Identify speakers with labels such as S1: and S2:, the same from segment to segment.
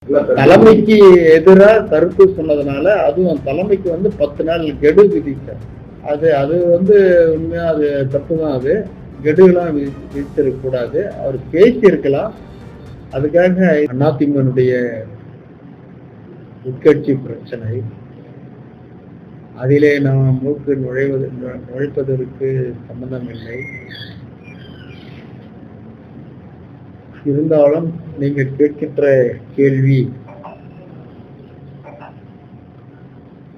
S1: தலைமைக்கு எதிராக கருத்து சொன்னதுனால அதுவும் தலைமைக்கு 10 நாள் கெடு விதித்தார். அது உண்மையா அது தப்பு தான். அது கெடுலாம் விதித்திருக்க கூடாது. அவர் பேசி இருக்கலாம். அதுக்காக அதிமுகனுடைய உட்கட்சி பிரச்சனை, அதிலே நாம் மூக்கு நுழைப்பதற்கு சம்பந்தம் இல்லை. இருந்தாலும் நீங்கள் கேட்கின்ற கேள்வி,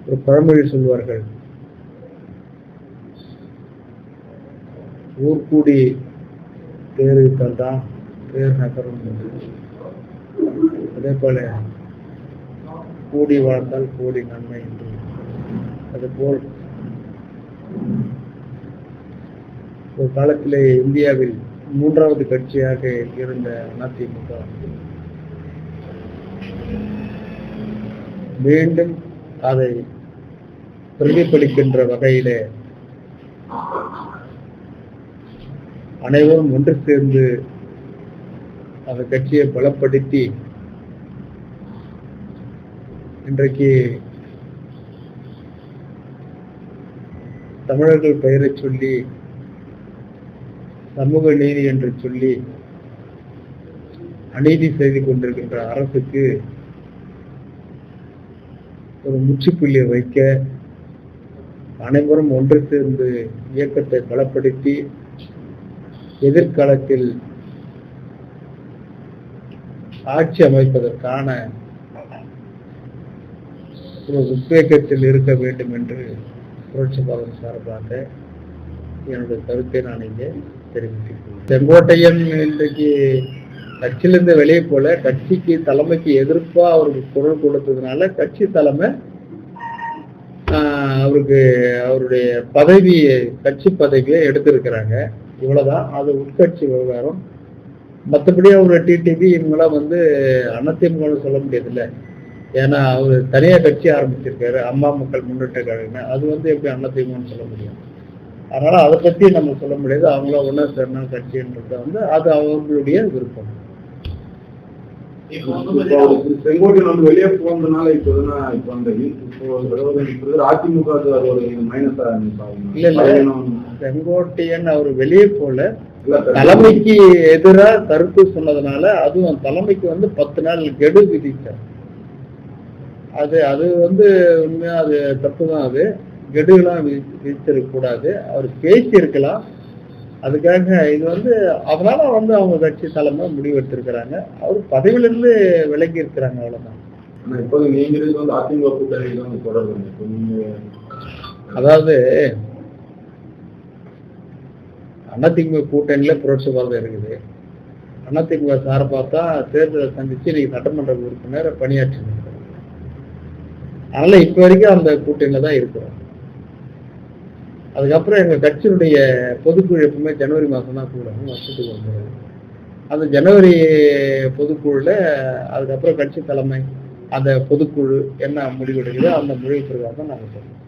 S1: ஒரு பழமொழி சொல்வார்கள், ஊர் கூடி பேரிட்டால் தான் பேர் நகரும் என்று. அதே போல கூடி வாழ்ந்தால் கோடி நன்மை என்று. அதுபோல் ஒரு காலத்திலே இந்தியாவில் 3வது கட்சியாக இருந்த அதிமுக மீண்டும் அதை பிரதிபலிக்கின்ற வகையிலே அனைவரும் ஒன்று சேர்ந்து அந்த கட்சியை பலப்படுத்தி இன்றைக்கு தமிழர்கள் பெயரை சொல்லி சமூக நீதி என்று சொல்லி அநீதி செய்து கொண்டிருக்கின்ற அரசுக்கு ஒரு முற்றுப்புள்ளி வைக்க அனைவரும் ஒன்று சேர்ந்து இயக்கத்தை பலப்படுத்தி எதிர்காலத்தில் ஆட்சி அமைப்பதற்கான ஒரு உத்வேகத்தில் இருக்க வேண்டும் என்று புரட்சி பாரதம் சார்பாக என்னுடைய கருத்தை நான் இங்கே தெரிவித்துள்ளேன். செங்கோட்டையன் இன்றைக்கு கட்சியிலிருந்து வெளியே போல, கட்சிக்கு தலைமைக்கு எதிர்ப்பா அவருக்கு குரல் கொடுத்ததுனால கட்சி தலைமை அவருக்கு அவருடைய கட்சி பதவியை எடுத்திருக்கிறாங்க. இவ்வளவுதான். அது உட்கட்சி விவகாரம். மற்றபடி அவரு டிடிவி இவங்களாம் அதிமுக சொல்ல முடியாதுல்ல. ஏன்னா அவரு தனியா கட்சி ஆரம்பிச்சிருக்காரு, அம்மா மக்கள் முன்னேற்ற கழகம். அது எப்படி அதிமுகன்னு சொல்ல முடியும்? அதனால அதை பத்தி நம்ம சொல்ல முடியாது. அவங்கள ஒன்னா சேர்னா கட்சின்றது அது அவங்களுடைய விருப்பம்.
S2: செங்கோட்டையன் வெளியே போனதுனால அதிமுக
S1: இல்ல, செங்கோட்டையன் அவர் வெளியே போல, தலைமைக்கு எதிராக கருத்து சொன்னதுனால அதுவும் தலைமைக்கு 10 நாள் கெடு விதித்தார். அது உண்மையா அது தப்பு தான். அது கெடுலாம் விதித்திருக்க கூடாது. அவர் பேசி இருக்கலாம். அதுக்காக இது அதனால அவங்க கட்சி தலைமை முடிவு எடுத்திருக்கிறாங்க. அவர் பதவியிலிருந்து விலகி இருக்கிறாங்க. அவ்வளவுதான். அதாவது அதிமுக கூட்டணியில புரட்சி பாரதம் இருக்குது. அதிமுக சார்பா தான் தேர்தலை சந்திச்சு இன்னைக்கு சட்டமன்ற உறுப்பினர் பணியாற்றி இருக்கிறார். அதனால இப்ப வரைக்கும் அந்த கூட்டணியில தான் இருக்கிறோம். அதுக்கப்புறம் எங்க கட்சியினுடைய பொதுக்குழு எப்பவுமே ஜனவரி மாசம் தான் கூடும், வருஷத்துக்கு ஒரு முறை. அந்த ஜனவரி பொதுக்குழுல அதுக்கப்புறம் கட்சி தலைமை அந்த பொதுக்குழு என்ன முடிவு எடுக்குதோ அந்த முடிவு பிரகாரம் தான் நாங்கள் சொல்றோம்.